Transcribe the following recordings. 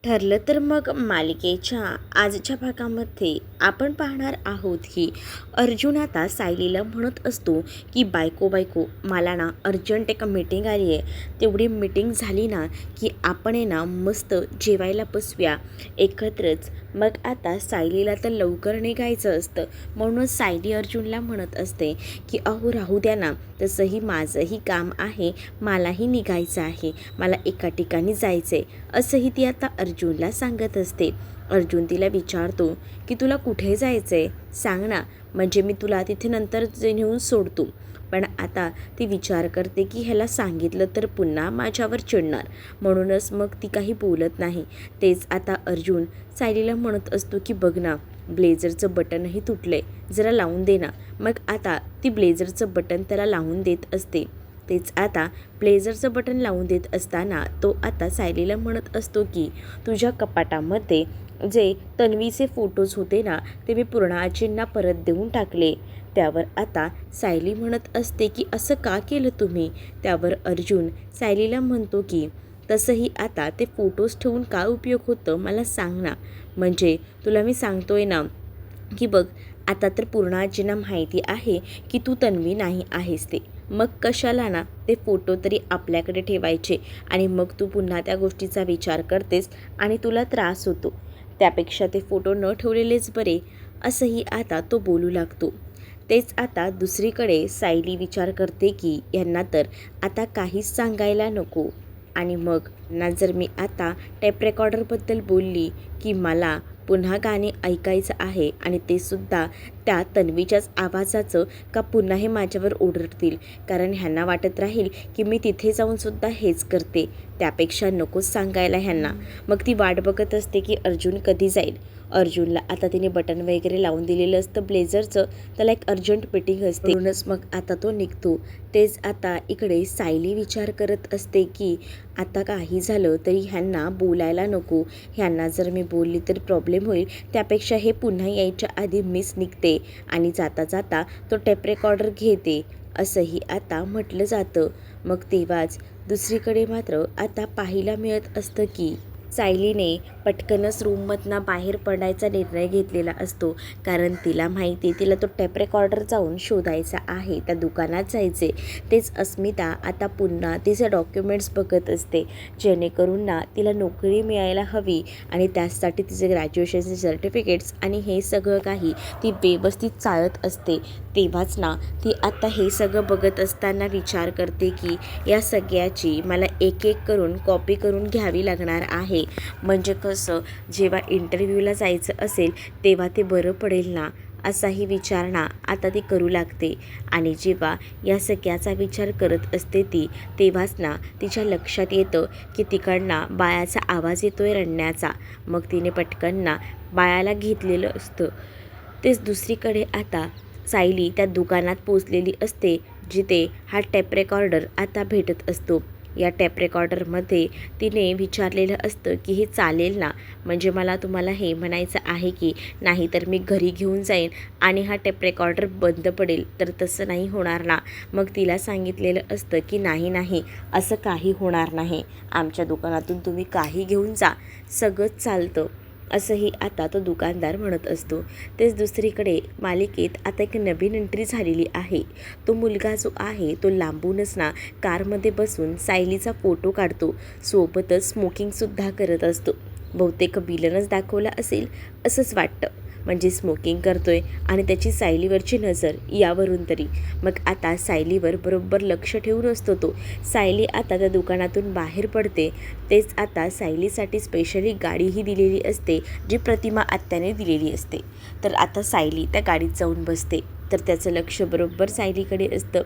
ठरलं तर मग मालिकेच्या आजच्या भागामध्ये आपण पाहणार आहोत की अर्जुन आता सायलीला म्हणत असतो की बायको मला ना अर्जंट एक मीटिंग आली आहे, तेवढी मीटिंग झाली ना की आपण आहे ना मस्त जेवायला बसूया एकत्रच. मग आता सायलीला तर लवकर निघायचं असतं, म्हणूनच सायली अर्जुनला म्हणत असते की अहो राहू द्या ना, तसंही माझंही काम आहे, मलाही निघायचं आहे, मला एका ठिकाणी जायचं आहे, असंही ती आता अर्जुनला सांगत असते. अर्जुन तिला विचारतो की तुला कुठे जायचं आहे सांग ना, म्हणजे मी तुला तिथे नंतर नेऊन सोडतो. पण आता ती विचार करते की ह्याला सांगितलं तर पुन्हा माझ्यावर चिडणार, म्हणूनच मग ती काही बोलत नाही. तेच आता अर्जुन सायलीला म्हणत असतो की बघ ना, ब्लेझरचं बटनही तुटले, जरा लावून दे ना. मग आता ती ब्लेझरचं बटन त्याला लावून देत असते. तेच आता ब्लेझरचं बटन लावून देत असताना तो आता सायलीला म्हणत असतो की तुझ्या कपाटामध्ये जे तन्वीचे फोटोज होते ना, ते मी पूर्ण आजींना परत देऊन टाकले. त्यावर आता सायली म्हणत असते की असं का केलं तुम्ही. त्यावर अर्जुन सायलीला म्हणतो की तसंही आता ते फोटोज ठेवून काय उपयोग होतं मला सांग ना, म्हणजे तुला मी सांगतोय ना की बघ, आता तर पूर्ण आजींना माहिती आहे की तू तन्वी नाही आहेस ते, मग कशाला ना ते फोटो तरी आपल्याकडे ठेवायचे आणि मग तू पुन्हा त्या गोष्टीचा विचार करतेस आणि तुला त्रास होतो. त्यापेक्षा ते फोटो न ठेवलेलेच बरे, असंही आता तो बोलू लागतो. तेच आता दुसरीकडे सायली विचार करते की यांना तर आता काहीच सांगायला नको, आणि मग ना जर मी आता टेप रेकॉर्डरबद्दल बोलली की मला पुन्हा गाणे ऐकायचं आहे आणि ते सुद्धा त्या तन्वीच्याच आवाजाचं, का पुन्हा हे माझ्यावर ओरडतील, कारण ह्यांना वाटत राहील की मी तिथे जाऊनसुद्धा हेच करते, त्यापेक्षा नकोच सांगायला ह्यांना. मग ती वाट बघत असते की अर्जुन कधी जाईल. अर्जुनला आता तिने बटन वगैरे लावून दिलेलं असतं ब्लेझरचं, त्याला एक अर्जंट मीटिंग असते, म्हणूनच मग आता तो निघतो. तेच आता इकडे सायली विचार करत असते की आता काही झालं तरी ह्यांना बोलायला नको, ह्यांना जर मी बोलली तर प्रॉब्लेम होईल, त्यापेक्षा हे पुन्हा यायच्या आधी मीच निघते आणि जाता जाता तो टेप रेकॉर्डर घेते, असंही आता म्हटलं जातं. मग तेव्हाच दुसरीकडे मात्र आता पाहायला मिळत असतं की सायलीने पटकनच रूममधनं बाहेर पडायचा निर्णय घेतलेला असतो, कारण तिला माहिती तिला तो टेप रेकॉर्डर जाऊन शोधायचा आहे, त्या दुकानात जायचे. तेच अस्मिता आता पुन्हा तिचे डॉक्युमेंट्स बघत असते, जेणेकरून ना तिला नोकरी मिळायला हवी आणि त्यासाठी तिचे ग्रॅज्युएशनचे सर्टिफिकेट्स आणि हे सगळं काही ती व्यवस्थित चालत असते. तेव्हाच ना ती आता हे सगळं बघत असताना विचार करते की या सगळ्याची मला एक एक करून कॉपी करून घ्यावी लागणार आहे, म्हणजे कसं जेव्हा इंटरव्ह्यूला जायचं असेल तेव्हा ते बरं पडेल ना, असाही विचार ना आता ती करू लागते. आणि जेव्हा या सगळ्याचा विचार करत असते ती, तेव्हाच ना तिच्या लक्षात येतं की तिकडनं बाळाचा आवाज येतोय रडण्याचा. मग तिने पटकन ना बाळाला घेतलेलं असतं. तेच दुसरीकडे आता सायली त्या दुकानात पोचलेली असते, जिथे हा टेप रेकॉर्डर आता भेटत असतो. या टेप रेकॉर्डरमध्ये तिने विचारलेलं असतं की हे चालेल ना, म्हणजे मला तुम्हाला हे म्हणायचं आहे की नाही तर मी घरी घेऊन जाईन आणि हा टेप रेकॉर्डर बंद पडेल, तर तसं नाही होणार ना. मग तिला सांगितलेलं असतं की नाही असं काही होणार नाही, आमच्या दुकानातून तुम्ही काही घेऊन जा, सगळंच चालतं, असंही आता तो दुकानदार म्हणत असतो. तेच दुसरीकडे मालिकेत आता एक नवीन एंट्री झालेली आहे. तो मुलगा जो आहे तो लांबूनच ना कारमध्ये बसून सायलीचा फोटो काढतो, सोबतच स्मोकिंगसुद्धा करत असतो. बहुतेक विलनच दाखवला असेल असंच वाटतं, म्हणजे स्मोकिंग करतोय आणि त्याची सायलीवरची नजर यावरून तरी. मग आता सायलीवर बरोबर लक्ष ठेवून असतो तो. सायली आता त्या दुकानातून बाहेर पडते. तेच आता सायलीसाठी स्पेशली गाडीही दिलेली असते, जी प्रतिमा आत्याने दिलेली असते. तर आता सायली त्या गाडीत जाऊन बसते, तर त्याचं लक्ष बरोबर सायलीकडे असतं.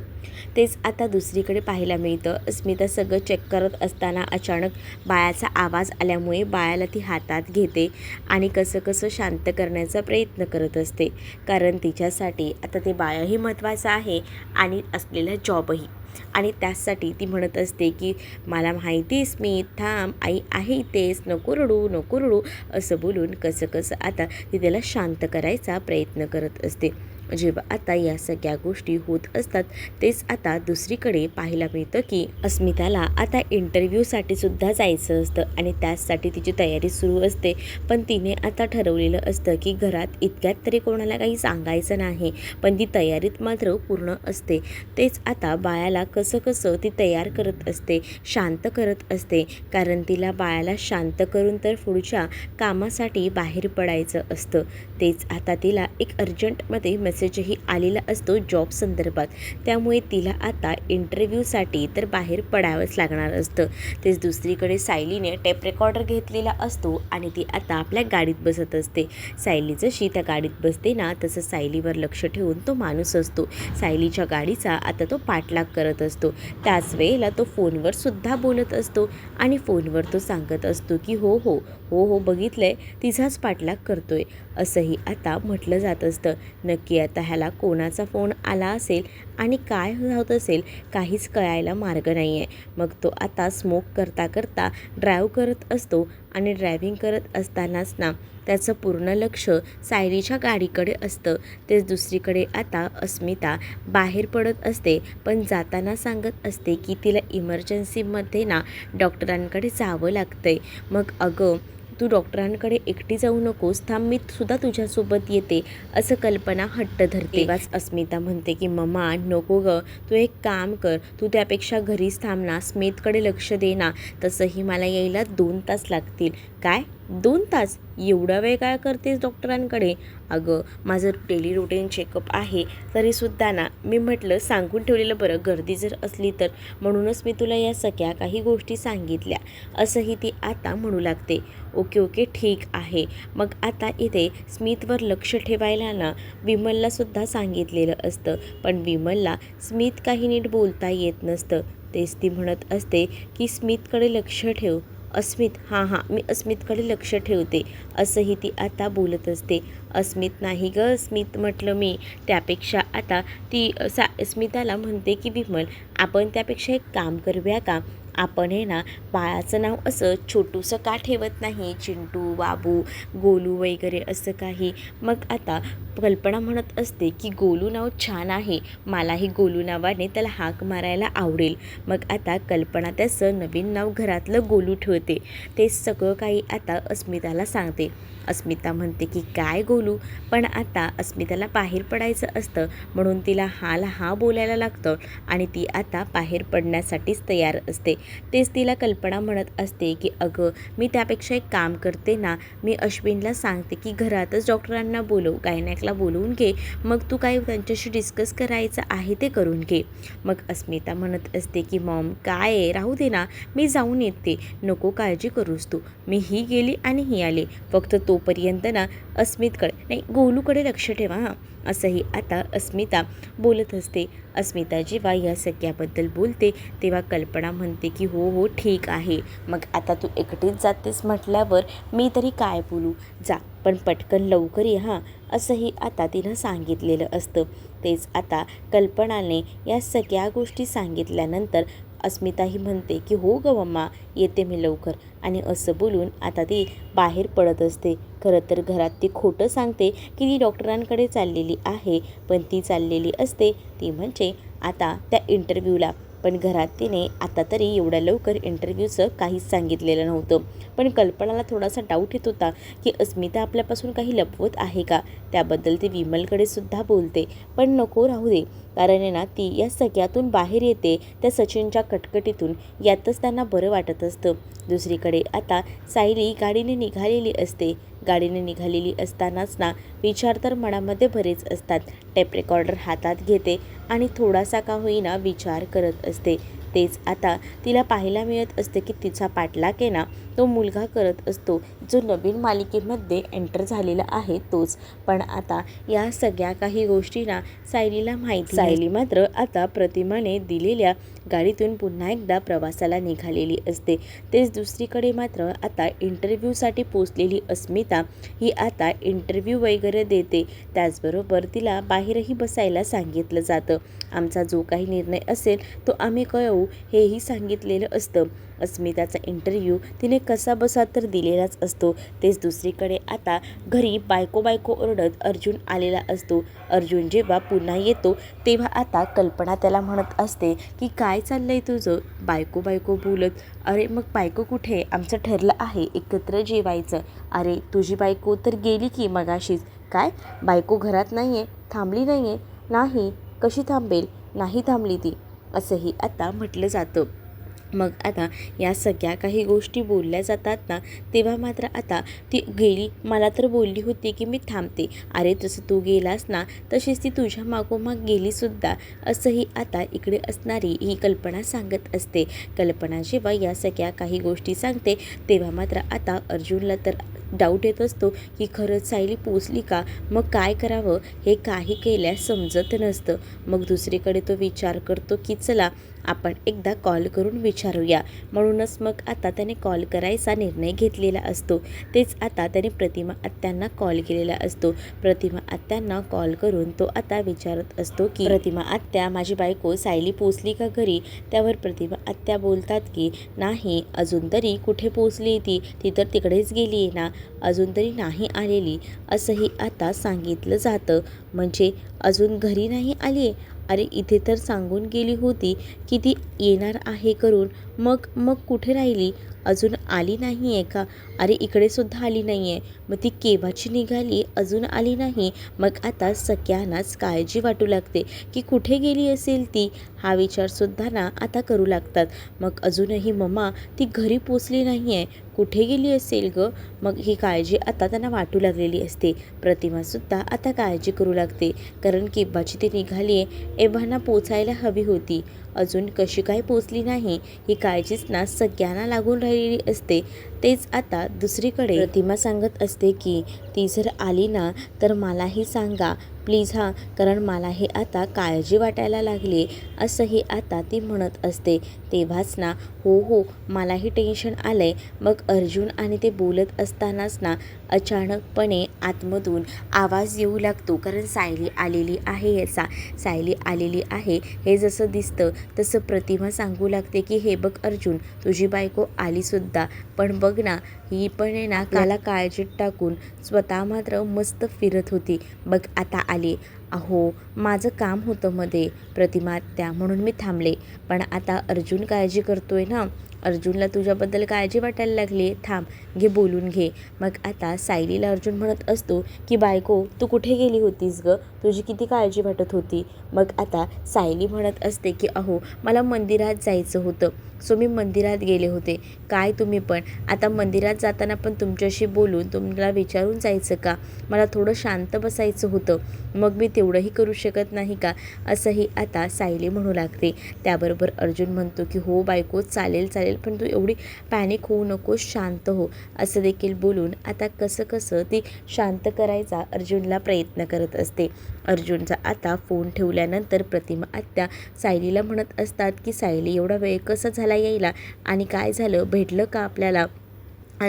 तेच आता दुसरीकडे पाहायला मिळतं, अस्मिता सगळं चेक करत असताना अचानक बाळाचा आवाज आल्यामुळे बाळाला ती हातात घेते आणि कसं शांत करण्याचा प्रयत्न करत असते, कारण तिच्यासाठी आता ते बाळही महत्त्वाचं आहे आणि असलेला जॉबही. आणि त्यासाठी ती म्हणत असते की मला माहिती स्मित, थांब, आई आहे इथेच, नको रडू असं बोलून कसं आता ती त्याला शांत करायचा प्रयत्न करत असते. जेव्हा आता या सगळ्या गोष्टी होत असतात तेच आता दुसरीकडे पाहायला मिळतं की अस्मिताला आता इंटरव्ह्यूसाठी सुद्धा जायचं असतं आणि त्याचसाठी तिची तयारी सुरू असते. पण तिने आता ठरवलेलं असतं की घरात इतक्यात तरी कोणाला काही सांगायचं नाही, पण ती तयारीत मात्र पूर्ण असते. तेच आता बाळाला कसं कसं ती तयार करत असते, शांत करत असते, कारण तिला बाळाला शांत करून तर पुढच्या कामासाठी बाहेर पडायचं असतं. तेच आता तिला एक अर्जंटमध्ये मेसेजही आलेला असतो जॉब संदर्भात, त्यामुळे तिला आता इंटरव्ह्यूसाठी तर बाहेर पडावंच लागणार असतं. तेच दुसरीकडे सायलीने टेप रेकॉर्डर घेतलेला असतो आणि ती आता आपल्या गाडीत बसत असते. सायली जशी त्या गाडीत बसते ना तसं सायलीवर लक्ष ठेवून तो माणूस असतो सायलीच्या गाडीचा आता तो पाठलाग करत असतो. त्याच वेळेला तो फोनवर सुद्धा बोलत असतो आणि फोनवर तो सांगत असतो की हो हो हो हो बघितलंय, तिचाच पाठलाग करतोय असंही आता म्हटलं जात असतं. नक्की आता ह्याला कोणाचा फोन आला असेल आणि काय होत असेल काहीच कळायला मार्ग नाही आहे. मग तो आता स्मोक करता करता ड्राईव्ह करत असतो आणि ड्रायव्हिंग करत असतानाच ना त्याचं पूर्ण लक्ष सायलीच्या गाडीकडे असतं. तेच दुसरीकडे आता अस्मिता बाहेर पडत असते, पण जाताना सांगत असते की तिला इमर्जन्सीमध्ये ना डॉक्टरांकडे जावं लागतंय. मग अगं तू डॉक्टरांकडे एकटी जाऊ नकोस, थांब मी सुद्धा तुझ्यासोबत येते असं कल्पना हट्ट धरते. तेव्हाच अस्मिता म्हणते की मम्मा नको गं, तू एक काम कर, तू त्यापेक्षा घरीच थांब ना, स्मितकडे लक्ष दे ना, तसंही मला यायला 2 तास लागतील. काय 2 तास? एवढा वेळ काय करतेस डॉक्टरांकडे? अगं माझं डेली रुटीन चेकअप आहे, तरीसुद्धा ना मी म्हटलं सांगून ठेवलेलं बरं, गर्दी जर असली तर, म्हणूनच मी तुला या सगळ्या काही गोष्टी सांगितल्या असंही ती आता म्हणू लागते. ओके ओके ठीक आहे. मग आता इथे स्मितवर लक्ष ठेवायला ना विमललासुद्धा सांगितलेलं असतं, पण विमलला स्मित काही नीट बोलता येत नसतं. तेच ती म्हणत असते की स्मितकडे लक्ष ठेव. अस्मित हां हां मी अस्मितकडे लक्ष ठेवते असंही ती आता बोलत असते. अस्मित नाही गं स्मित म्हटलं मी. त्यापेक्षा आता ती स्मिताला म्हणते की विमल आपण त्यापेक्षा एक काम करूया का, आपण आहे ना बाळाचं नाव असं छोटूसं का ठेवत नाही, चिंटू बाबू गोलू वगैरे असं काही. मग आता कल्पना म्हणत असते की गोलू नाव छान आहे, मलाही गोलू नावाने त्याला हाक मारायला आवडेल. मग आता कल्पना त्याचं नवीन नाव घरातलं गोलू ठेवते. ते सगळं काही आता अस्मिताला सांगते. अस्मिता म्हणते की काय गोलू, पण आता अस्मिताला बाहेर पडायचं असतं म्हणून तिला हाला हा बोलायला लागतं आणि ती आता बाहेर पडण्यासाठीच तयार असते. तेच तिला कल्पना म्हणत असते की अगं मी त्यापेक्षा एक काम करते ना, मी अश्विनला सांगते की घरातच डॉक्टरांना बोलव, गायनॅकला बोलवून घे, मग तू काय त्यांच्याशी डिस्कस करायचं आहे ते करून घे. मग अस्मिता म्हणत असते की मॉम काय आहे, राहू दे ना, मी जाऊन येते, नको काळजी करूस तू, मी ही गेली आणि ही आले, फक्त तोपर्यंत ना अस्मितकडे नाही गोलूकडे लक्ष ठेवा हां असंही आता अस्मिता बोलत असते. अस्मिता जेव्हा या सगळ्याबद्दल बोलते तेव्हा कल्पना म्हणते की हो हो ठीक आहे, मग आता तू एकटीच जातेस म्हटल्यावर मी तरी काय बोलू, जा पण पटकन लवकर ये हां असंही आता तिनं सांगितलेलं असतं. तेच आता कल्पनाने या सगळ्या गोष्टी सांगितल्यानंतर अस्मिताही म्हणते की हो गं मम्मा येते मी लवकर, आणि असं बोलून आता ती बाहेर पडत असते. खरं तर घरात ती खोटं सांगते की ती डॉक्टरांकडे चाललेली आहे, पण ती चाललेली असते ती म्हणजे आता त्या इंटरव्ह्यूला. पण घरात तिने आता तरी एवढ्या लवकर इंटरव्ह्यूचं काहीच सांगितलेलं नव्हतं. पण कल्पनाला थोडासा डाऊट येत होता की अस्मिता आपल्यापासून काही लपवत आहे का. त्याबद्दल ती विमलकडे सुद्धा बोलते, पण नको राहू दे, कारण आहे ना ती या सगळ्यातून बाहेर येते त्या सचिनच्या कटकटीतून, यातच त्यांना बरं वाटत असतं. दुसरीकडे आता सायली गाडीने निघालेली असते. गाडीने निघालेली असतानाच ना विचार तर मनामध्ये बरेच असतात. टेप रेकॉर्डर हातात घेते आणि थोडासा का होईना विचार करत असते. तेच आता तिला पाहायला मिळत असते की तिचा पाठलाग आहे ना तो मुलगा करत असतो, जो नवीन मालिकेमध्ये एंटर झालेला आहे तोच. पण आता या सगळ्या काही गोष्टी ना सायलीला माहिती. सायली मात्र आता प्रतिमाने दिलेल्या गाडीतून पुन्हा एकदा प्रवासाला निघालेली असते. तेच दुसरीकडे मात्र आता इंटरव्ह्यूसाठी पोचलेली अस्मिता ही आता इंटरव्ह्यू वगैरे देते. त्याचबरोबर तिला बाहेरही बसायला सांगितलं जातं. आमचा जो काही निर्णय असेल तो आम्ही कळवू हेही सांगितलेलं असतं. अस्मिताचा इंटरव्ह्यू तिने कसा बसा तर दिलेलाच असतो. तेच दुसरीकडे आता घरी बायको बायको ओरडत अर्जुन आलेला असतो. अर्जुन जेव्हा पुन्हा येतो तेव्हा आता कल्पना त्याला म्हणत असते की काय चाललंय तुझं, बायको बायको बोलत. अरे मग बायको कुठे, आमचं ठरलं आहे एकत्र जेवायचं. अरे तुझी बायको तर गेली की मगाशीच. काय, बायको घरात नाही आहे, थांबली नाही आहे? नाही, कशी थांबेल, नाही थांबली ती, असंही आता म्हटलं जातं. मग आता या सगळ्या काही गोष्टी बोलल्या जातात ना, तेव्हा मात्र आता ती गेली, मला तर बोलली होती की मी थांबते. अरे तसं तू गेलास ना, तशीच ती तुझ्या मागोमाग गेलीसुद्धा, असंही आता इकडे असणारी ही कल्पना सांगत असते. कल्पना जेव्हा या सगळ्या काही गोष्टी सांगते तेव्हा मात्र आता अर्जुनला तर डाऊट येत असतो की खरंच सायली पोचली का, मग काय करावं हे काही केल्यास समजत नसतं. मग दुसरीकडे तो विचार करतो की चला आपण एकदा कॉल करून विचारूया. म्हणूनच मग आता त्याने कॉल करायचा निर्णय घेतलेला असतो. तेच आता त्याने प्रतिमा आत्यांना कॉल केलेला असतो. प्रतिमा आत्यांना कॉल करून तो आता विचारत असतो की प्रतिमा आत्या, माझी बायको सायली पोचली का घरी. त्यावर प्रतिमा आत्या बोलतात की नाही, अजून तरी कुठे पोचली ती, ती तर तिकडेच गेली आहे ना, अजून तरी नाही आलेली, असंही आता सांगितलं जातं. म्हणजे अजून घरी नाही आली आहे? अरे इथे तर सांगून गेली होती की ती येणार आहे करून, मग कुठे राहिली, अजून आली नाही आहे का? अरे इकडे सुद्धा आली नाही आहे, मग ती केव्हाची निघाली, अजून आली नाही. मग आता सगळ्यांनाच काळजी वाटू लागते की कुठे गेली असेल ती, हा विचारसुद्धा ना आता करू लागतात. मग अजूनही मम्मा ती घरी पोचली नाही आहे, कुठे गेली असेल गं. मग ही काळजी आता त्यांना वाटू लागलेली असते. प्रतिमासुद्धा आता काळजी करू लागते, कारण केव्हाची ती निघाली आहे, एव्हाना पोचायला हवी होती, अजून कशी काय पोचली नाही, ही काळजीच ना सगळ्यांना लागून राहिलेली असते. तेच आता दुसरीकडे प्रतिमा सांगत असते की ती जर आली ना तर मलाही सांगा प्लीज हां, कारण मला हे आता काळजी वाटायला लागली, असंही आता ती म्हणत असते. तेव्हाच ना हो मलाही टेन्शन आलं आहे. मग अर्जुन आणि ते बोलत असतानाच ना अचानकपणे आतमधून आवाज येऊ लागतो, कारण सायली आलेली आहे याचा. सायली आलेली आहे हे जसं दिसतं तसं प्रतिमा सांगू लागते की हे बघ अर्जुन, तुझी बायको आलीसुद्धा, पण बघ ना ही पण आहे ना त्याला काळजीत टाकून स्वतः मात्र मस्त फिरत होती, बघ आता आली. अहो माझं काम होतं मध्ये प्रतिमा आत्या, म्हणून मी थांबले, पण आता अर्जुन काळजी करतोय ना, अर्जुनला तुझ्याबद्दल काळजी वाटायला लागली, थांब घे बोलून घे. मग आता सायलीला अर्जुन म्हणत असतो की बायको तू कुठे गेली होतीस गं, तुझी किती काळजी वाटत होती. मग आता सायली म्हणत असते की अहो मला मंदिरात जायचं होतं, सो मी मंदिरात गेले होते. काय तुम्ही पण आता मंदिरात जाताना पण तुमच्याशी बोलून तुम्हाला विचारून जायचं का, मला थोडं शांत बसायचं होतं, मग मी तेवढंही करू शकत नाही का, असंही आता सायली म्हणू लागते. त्याबरोबर अर्जुन म्हणतो की हो बायको चालेल, पण तू एवढी पॅनिक होऊ नकोस, शांत हो, असं देखील बोलून आता कसं ती शांत करायचा अर्जुनला प्रयत्न करत असते. अर्जुनचा आता फोन ठेवल्यानंतर प्रतिमा आत्या सायलीला म्हणत असतात की सायली एवढा वेळ कसा झाला यायला, आणि काय झालं, भेटलं का आपल्याला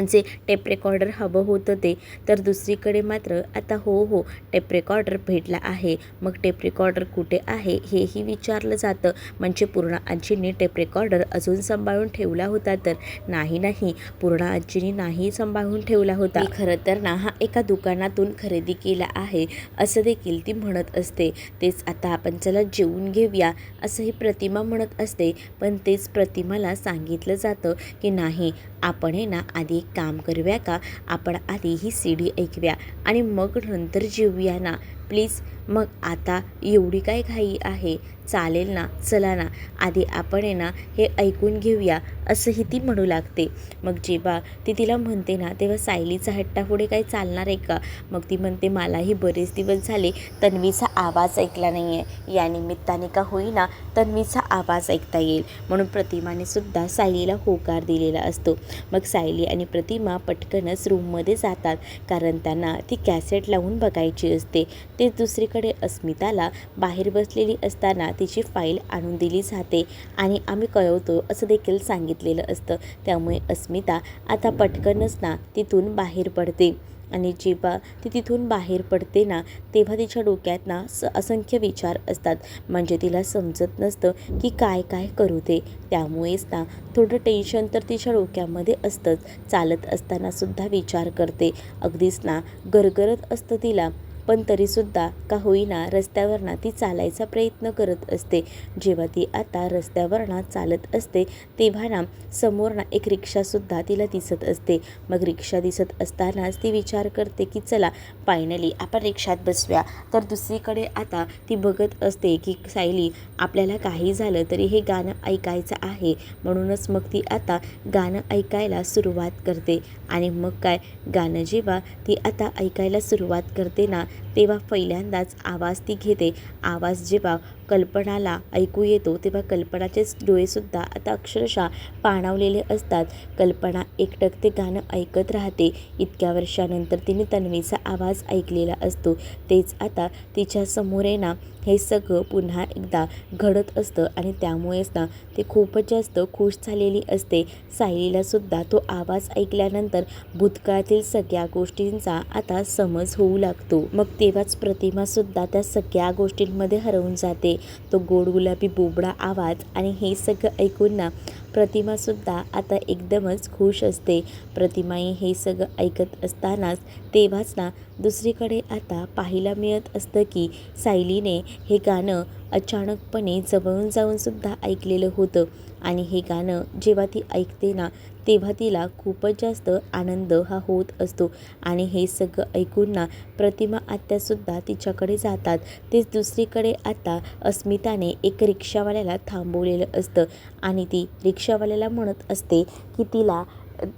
जे टेप रेकॉर्डर हवं होतं ते. तर दुसरीकडे मात्र आता हो टेप रेकॉर्डर भेटला आहे. मग टेप रेकॉर्डर कुठे आहे हेही विचारलं जातं. म्हणजे पूर्णा आजींनी टेप रेकॉर्डर अजून सांभाळून ठेवला होता, तर नाही पूर्णा आजींनी नाही सांभाळून ठेवला होता, मी खरं तर ना हा एका दुकानातून खरेदी केला आहे, असं देखील ती म्हणत असते. तेच आता आपण चला जेवून घेऊया, असंही प्रतिमा म्हणत असते. पण तेच प्रतिमाला सांगितलं जातं की नाही, आपण आहे ना आधी एक काम करूया का, आपण आधी ही CD ऐकूया आणि मग नंतर जेवूया ना प्लीज. मग आता एवढी काय घाई आहे, चालेल ना, चला ना आधी आपण आहे ना हे ऐकून घेऊया, असंही ती म्हणू लागते. मग जेव्हा ती तिला म्हणते ना तेव्हा सायलीचा हट्टापुढे काही चालणार आहे का. मग ती म्हणते मलाही बरेच दिवस झाले तन्वीचा आवाज ऐकला नाही आहे, या निमित्ताने का होईना तन्वीचा आवाज ऐकता येईल, म्हणून प्रतिमाने सुद्धा सायलीला होकार दिलेला असतो. मग सायली आणि प्रतिमा पटकनच रूममध्ये जातात, कारण त्यांना ती कॅसेट लावून बघायची असते. ते दुसरीकडे अस्मिताला बाहेर बसलेली असताना तिची फाईल आणून दिली जाते आणि आम्ही कळवतो असं देखील सांगितलेलं असतं. त्यामुळे अस्मिता आता पटकनच ना तिथून बाहेर पडते आणि जेव्हा ती तिथून बाहेर पडते ना, तेव्हा तिच्या डोक्यात ना असंख्य विचार असतात. म्हणजे तिला समजत नसतं की काय काय करू ते. त्यामुळेच ना थोडं टेन्शन तर तिच्या डोक्यामध्ये असतंच. चालत असताना सुद्धा विचार करते. अगदीच ना गरगरत असतं तिला, पण तरीसुद्धा का होईना रस्त्यावरनं ती चालायचा प्रयत्न करत असते. जेव्हा ती आता रस्त्यावरनं चालत असते तेव्हा ना समोर ना एक रिक्षासुद्धा तिला दिसत असते. मग रिक्षा दिसत असतानाच ती विचार करते की चला फायनली आपण रिक्षात बसूया. तर दुसरीकडे आता ती बघत असते की सायली आपल्याला काही झालं तरी हे गाणं ऐकायचं आहे. म्हणूनच मग ती आता गाणं ऐकायला सुरुवात करते. आणि मग काय, गाणं जेव्हा ती आता ऐकायला सुरुवात करते ना, तेव्हा पहिल्यांदाच आवाज ती घेते. आवाज जेव्हा कल्पनाला ऐकू येतो तेव्हा कल्पनाचेच डोळेसुद्धा आता अक्षरशः पाणावलेले असतात. कल्पना एकटक ते गाणं ऐकत राहते. इतक्या वर्षानंतर तिने तन्वीचा आवाज ऐकलेला असतो. तेच आता तिच्या समोर आहे ना हे सगळं पुन्हा एकदा घडत असतं आणि त्यामुळेच ना ते खूपच जास्त खुश झालेली असते. सायलीलासुद्धा तो आवाज ऐकल्यानंतर भूतकाळातील सगळ्या गोष्टींचा आता समज होऊ लागतो. मग तेव्हाच प्रतिमासुद्धा त्या सगळ्या गोष्टींमध्ये हरवून जाते. तो गोड गुलाबी बोबडा आवाज आणि हे सगळं ऐकून ना प्रतिमासुद्धा आता एकदमच खुश असते. प्रतिमाही हे सगळं ऐकत असतानाच तेव्हाच ना दुसरीकडे आता पाहायला मिळत असतं की सायलीने हे गाणं अचानकपणे जवळून जाऊनसुद्धा ऐकलेलं होतं. आणि हे गाणं जेव्हा ती ऐकते ना तेव्हा तिला खूपच जास्त आनंद हा होत असतो. आणि हे सगळं ऐकून ना प्रतिमा आत्यासुद्धा तिच्याकडे जातात. तेच दुसरीकडे आता अस्मिताने एक रिक्षावाल्याला थांबवलेलं असतं आणि ती रिक्षावाल्याला म्हणत असते की तिला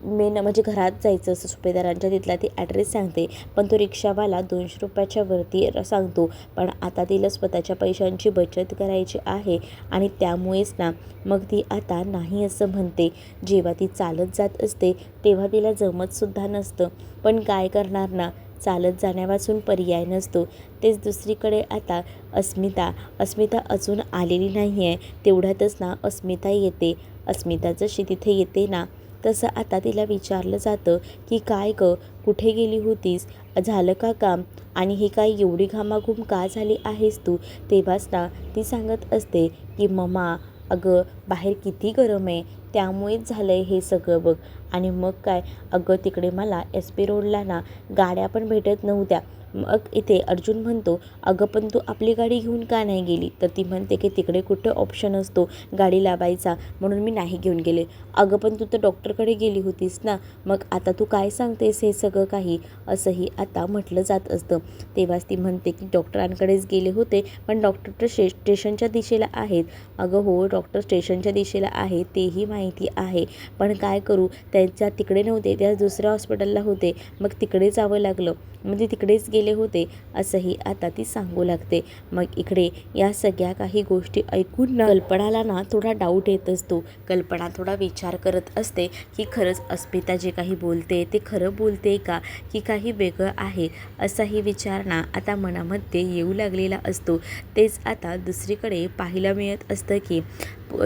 मेन म्हणजे घरात जायचं असं सुभेदारांच्या, तिथला ती ॲड्रेस सांगते. पण तो रिक्षावाला 200 रुपयाच्या वरती सांगतो. पण आता तिला स्वतःच्या पैशांची बचत करायची आहे आणि त्यामुळेच ना मग ती आता नाही असं म्हणते. जेव्हा ती चालत जात असते तेव्हा तिला जमतसुद्धा नसतं, पण काय करणार ना, चालत जाण्यावाचून पर्याय नसतो. तेच दुसरीकडे आता अस्मिता अजून आलेली नाही आहे. तेवढ्यातच ना अस्मिता येते. अस्मिता जशी तिथे येते ना तसं आता तिला विचारलं जातं की काय गं, कुठे गेली होतीस, झालं का काम, आणि हे काय एवढी घामाघूम का झाली आहेस तू. तेव्हाच ना ती सांगत असते की मम्मा अगं बाहेर किती गरम आहे, त्यामुळेच झालं आहे हे सगळं बघ. आणि मग काय, अगं तिकडे मला SP रोडला ना गाड्या पण भेटत नव्हत्या. मग इथे अर्जुन म्हणतो अगं पण तू आपली गाडी घेऊन का नाही गेली. तर ती म्हणते की तिकडे कुठं ऑप्शन असतो गाडी लावायचा, म्हणून मी नाही घेऊन गेले. अगं पण तू तर डॉक्टरकडे गेली होतीस ना, मग आता तू काय सांगतेस हे सगळं काही, असंही आता म्हटलं जात असतं. तेव्हाच ती म्हणते की डॉक्टरांकडेच गेले होते, पण डॉक्टर तर स्टेशनच्या दिशेला आहेत. अगं हो, डॉक्टर स्टेशनच्या दिशेला आहे तेही माहिती आहे, पण काय करू, त्यांच्या तिकडे नव्हते, त्या दुसऱ्या हॉस्पिटलला होते, मग तिकडे जावं लागलं, म्हणजे तिकडेच गेले होते, असंही आता ती सांगू लागते. मग इकडे या सगळ्या काही गोष्टी ऐकून ना कल्पनाला ना थोडा डाऊट येत असतो. कल्पना थोडा विचार करत असते की खरंच अस्मिता जे काही बोलते ते खरं बोलते का, की काही वेगळं आहे, असाही विचार ना आता मनामध्ये येऊ लागलेला असतो. तेच आता दुसरीकडे पाहायला मिळत असतं की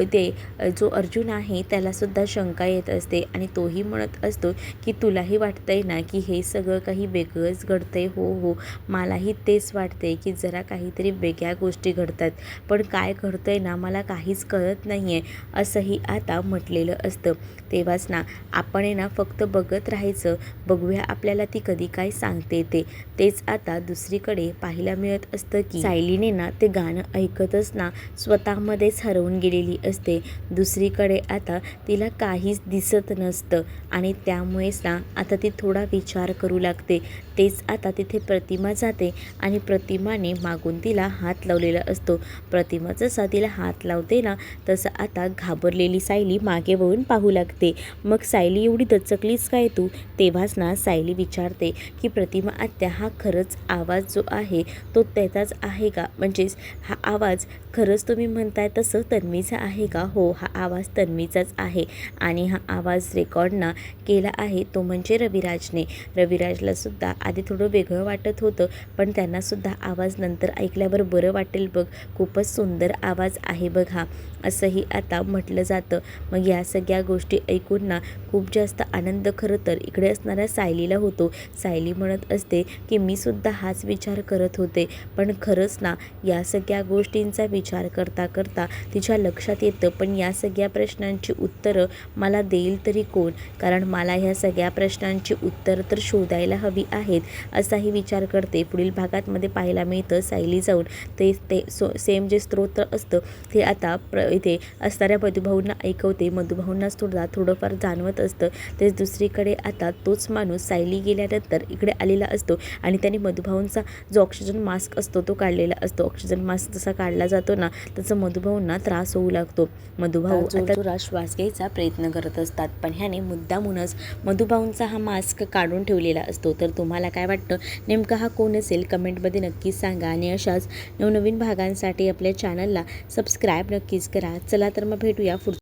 ते जो अर्जुन आहे त्यालासुद्धा शंका येत असते आणि तोही म्हणत असतो की तुलाही वाटतंय ना की हे सगळं काही वेगळंच घडतंय. हो हो, मलाही तेच वाटते की जरा काहीतरी वेगळ्या गोष्टी घडतात, पण काय घडतंय ना मला काहीच कळत नाही आहे, असंही आता म्हटलेलं असतं. तेव्हाच ना आपण आहे ना फक्त बघत राहायचं, बघूया आपल्याला ती कधी काय सांगते ते. तेच आता दुसरीकडे पाहायला मिळत असतं की सायलीने ना ते गाणं ऐकतच ना स्वतःमध्येच हरवून गेलेली असते. दुसरीकडे आता तिला काहीच दिसत नसतं आणि त्यामुळेच ना आता ती थोडा विचार करू लागते. तेच आता तिथे प्रतिमा जाते आणि प्रतिमाने मागून तिला हात लावलेला असतो. प्रतिमा जसा तिला हात लावते ना तसं आता घाबरलेली सायली मागे वळून पाहू लागते. मग सायली एवढी दचकलीच काय तू. तेव्हाच ना सायली विचारते की प्रतिमा आत्या, हा खरंच आवाज जो आहे तो त्याचाच आहे का, म्हणजेच हा आवाज खरंच तुम्ही म्हणताय तसं तन्वीचा आहे का? हो, हा आवाज तन्वीचाच आहे आणि हा आवाज रेकॉर्ड ना केला आहे तो म्हणजे रविराजने. रविराजलासुद्धा आधी थोडं वेगळं वाटत होतं, पण त्यांनासुद्धा आवाज नंतर ऐकल्यावर बरं वाटेल बघ, खूपच सुंदर आवाज आहे बघ हा, असंही आता म्हटलं जातं. मग या सगळ्या गोष्टी ऐकून ना खूप जास्त आनंद खरं तर इकडे असणाऱ्या सायलीला होतो. सायली म्हणत असते की मी सुद्धा हाच विचार करत होते, पण खरंच ना या सगळ्या गोष्टींचा विचार करता करता तिच्या लक्षात येतं, पण या सगळ्या प्रश्नांची उत्तरं मला देईल तरी कोण? कारण मला ह्या सगळ्या प्रश्नांची उत्तरं तर शोधायला हवी आहेत, असाही विचार करते. पुढील भागात पाहायला मिळतं सायली जाऊन ते सेम जे स्तोत्र असतं ते आता इथे असणाऱ्या मधुभाऊंना ऐकवते. मधुभाऊंना सुद्धा थोडंफार जाणवत असतं. तेच दुसरीकडे आता तोच माणूस सायली गेल्यानंतर इकडे आलेला असतो आणि त्याने मधुभाऊंचा जो ऑक्सिजन मास्क असतो तो काढलेला असतो. ऑक्सिजन मास्क जसा काढला जातो ना तसं मधुभाऊंना त्रास होऊ लागतो. मधुभाऊ आता जोरात श्वास घ्यायचा प्रयत्न करत असतात, पण ह्याने मुद्दामूनच मधुभाऊंचा हा मास्क काढून ठेवलेला असतो. तर तुम्हाला काय वाटतं नेमका हा कोण असेल? कमेंटमध्ये नक्कीच सांगा आणि अशाच नवनवीन भागांसाठी आपल्या चॅनलला सबस्क्राईब नक्कीच करा. चला तर मग भेटूया पुढच्या